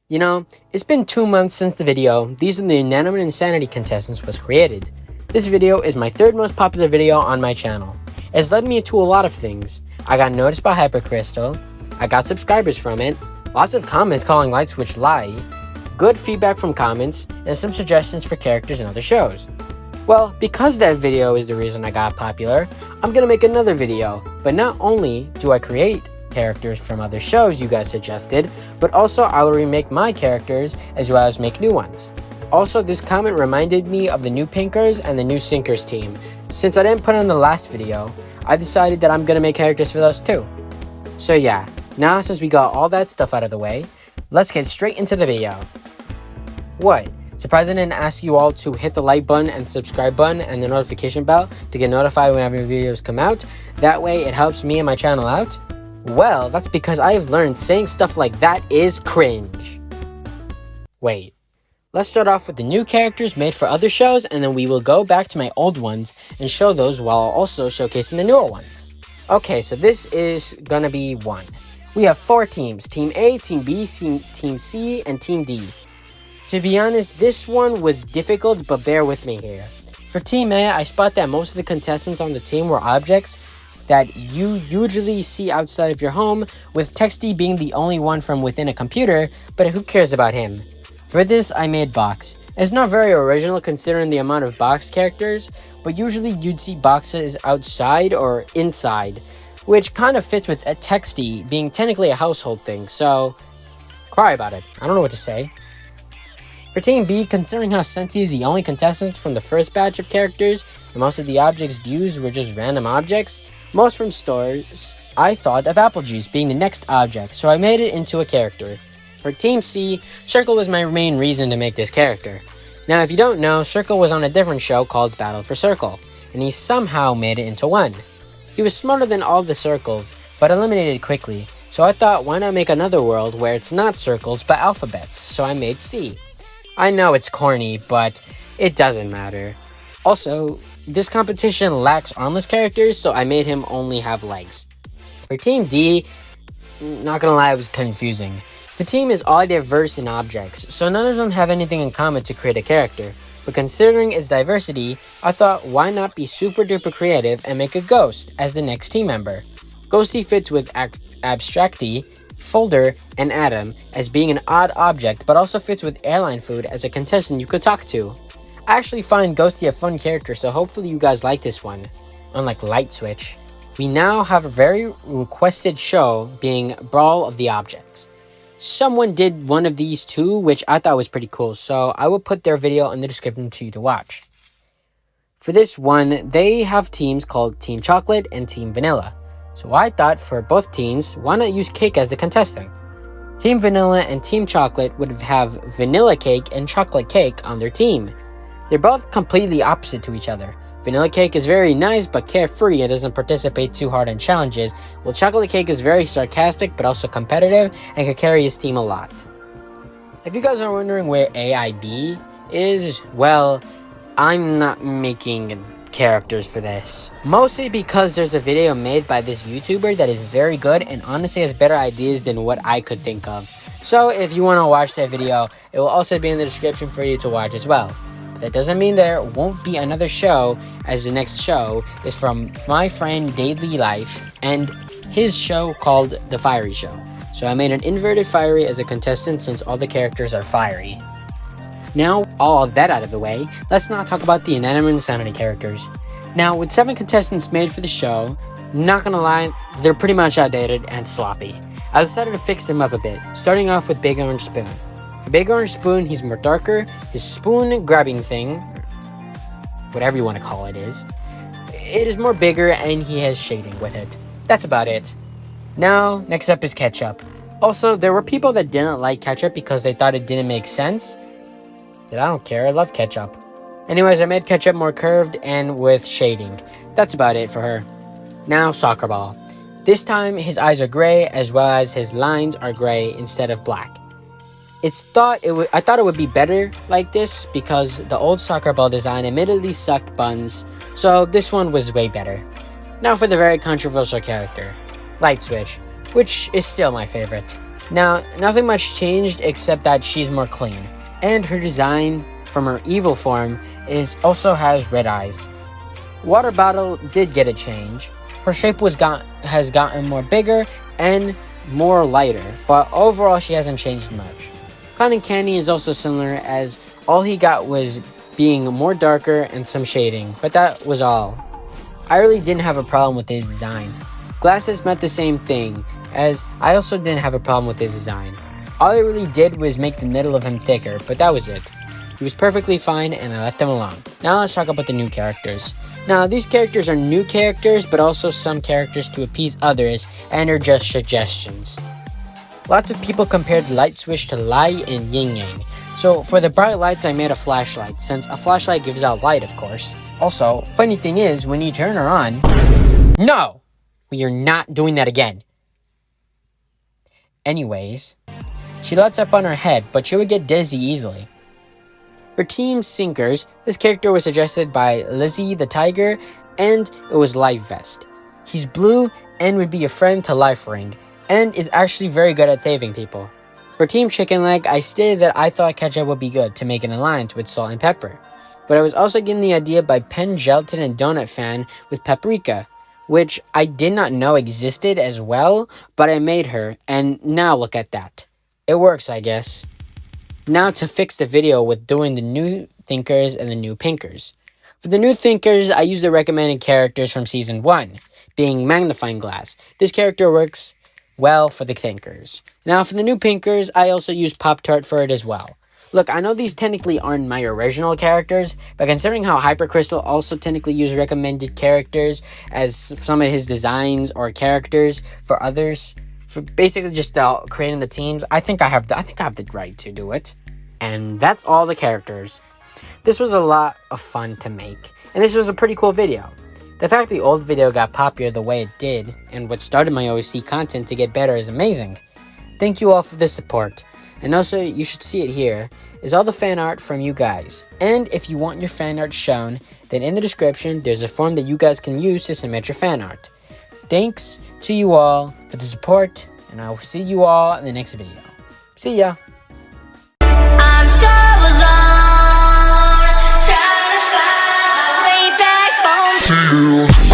You know, it's been 2 months since the video "These are the Inanimate Insanity Contestants" was created. This video is my third most popular video on my channel. It's led me to a lot of things. I got noticed by Hypercrystal, I got subscribers from it, lots of comments calling Light Switch lie, good feedback from comments, and some suggestions for characters in other shows. Well, because that video is the reason I got popular, I'm gonna make another video. But not only do I create characters from other shows you guys suggested, but also I will remake my characters as well as make new ones. Also, this comment reminded me of the new Pinkers and the new Sinkers team. Since I didn't put on the last video, I decided that I'm gonna make characters for those too. So yeah, now since we got all that stuff out of the way, let's get straight into the video. What? Surprised I didn't ask you all to hit the like button and subscribe button and the notification bell to get notified whenever videos come out. That way it helps me and my channel out. Well, that's because I have learned saying stuff like that is cringe. Wait, let's start off with the new characters made for other shows, and then we will go back to my old ones and show those while also showcasing the newer ones. Okay, so this is gonna be one. We have 4 teams, Team A, Team B, Team C, and Team D. To be honest, this one was difficult, but bear with me here. For Team A, I spot that most of the contestants on the team were objects that you usually see outside of your home, with Texty being the only one from within a computer, but who cares about him? For this, I made Box. It's not very original considering the amount of Box characters, but usually you'd see boxes outside or inside, which kind of fits with a Texty being technically a household thing, so cry about it. I don't know what to say. For Team B, considering how Senti is the only contestant from the first batch of characters, and most of the objects used were just random objects, most from stores, I thought of apple juice being the next object, so I made it into a character. For Team C, Circle was my main reason to make this character. Now if you don't know, Circle was on a different show called Battle for Circle, and he somehow made it into one. He was smarter than all the circles, but eliminated quickly, so I thought why not make another world where it's not circles but alphabets, so I made C. I know it's corny, but it doesn't matter. Also, this competition lacks armless characters, so I made him only have legs. For Team D, not gonna lie, it was confusing. The team is all diverse in objects, so none of them have anything in common to create a character. But considering its diversity, I thought why not be super duper creative and make a ghost as the next team member. Ghosty fits with Abstracty, Folder, and Adam as being an odd object, but also fits with Airline Food as a contestant you could talk to. I actually find Ghosty a fun character, so hopefully you guys like this one. Unlike Light Switch, we now have a very requested show being Brawl of the Objects. Someone did one of these too, which I thought was pretty cool, so I will put their video in the description to you to watch. For this one, they have teams called Team Chocolate and Team Vanilla. So I thought for both teams, why not use Cake as the contestant? Team Vanilla and Team Chocolate would have Vanilla Cake and Chocolate Cake on their team. They're both completely opposite to each other. Vanilla Cake is very nice but carefree and doesn't participate too hard in challenges, while Chocolate Cake is very sarcastic but also competitive and can carry his team a lot. If you guys are wondering where AIB is, well, I'm not making characters for this. Mostly because there's a video made by this YouTuber that is very good and honestly has better ideas than what I could think of. So if you want to watch that video, it will also be in the description for you to watch as well. But that doesn't mean there won't be another show, as the next show is from my friend Daily Life and his show called The Fiery Show. So I made an inverted Fiery as a contestant since all the characters are fiery. Now, all of that out of the way, let's now talk about the Inanimate Insanity characters. Now, with 7 contestants made for the show, not gonna lie, they're pretty much outdated and sloppy. I decided to fix them up a bit, starting off with Big Orange Spoon. For Big Orange Spoon, he's more darker, his spoon grabbing thing, whatever you want to call it is more bigger and he has shading with it. That's about it. Now, next up is Ketchup. Also, there were people that didn't like Ketchup because they thought it didn't make sense. But I don't care, I love Ketchup. Anyways, I made Ketchup more curved and with shading. That's about it for her. Now, Soccer Ball. This time, his eyes are gray as well as his lines are gray instead of black. I thought it would be better like this because the old Soccer Ball design admittedly sucked buns, so this one was way better. Now for the very controversial character, Light Switch, which is still my favorite. Now, nothing much changed except that she's more clean, and her design from her evil form also has red eyes. Water Bottle did get a change. Her shape has gotten more bigger and more lighter, but overall she hasn't changed much. Cotton Candy is also similar, as all he got was being more darker and some shading, but that was all. I really didn't have a problem with his design. Glasses meant the same thing, as I also didn't have a problem with his design. All I really did was make the middle of him thicker, but that was it. He was perfectly fine and I left him alone. Now let's talk about the new characters. Now these characters are new characters, but also some characters to appease others and are just suggestions. Lots of people compared Light Switch to Lai and Yin Yang. So for the bright lights I made a flashlight, since a flashlight gives out light, of course. Also, funny thing is, when you turn her on... No! We are not doing that again. Anyways, she lights up on her head, but she would get dizzy easily. For Team Sinkers, this character was suggested by Lizzie the Tiger, and it was Life Vest. He's blue and would be a friend to Life Ring, and is actually very good at saving people. For Team Chicken Leg, I stated that I thought ketchup would be good to make an alliance with salt and pepper, but I was also given the idea by Penn Gelatin and Donut Fan with Paprika, which I did not know existed as well, but I made her, and now look at that. It works, I guess. Now to fix the video with doing the new Thinkers and the new Pinkers. For the new Thinkers, I used the recommended characters from Season 1, being Magnifying Glass. This character works well for the Thinkers. Now for the new Pinkers, I also used Pop-Tart for it as well. Look, I know these technically aren't my original characters, but considering how Hypercrystal also technically used recommended characters as some of his designs or characters for others, for basically just creating the teams, I think I have the right to do it. And that's all the characters. This was a lot of fun to make, and this was a pretty cool video. The fact the old video got popular the way it did, and what started my OC content to get better, is amazing. Thank you all for the support. And also, you should see it here, is all the fan art from you guys. And if you want your fan art shown, then in the description, there's a form that you guys can use to submit your fan art. Thanks to you all for the support, and I will see you all in the next video. See ya! I'm so alone, trying to find my way back home to you.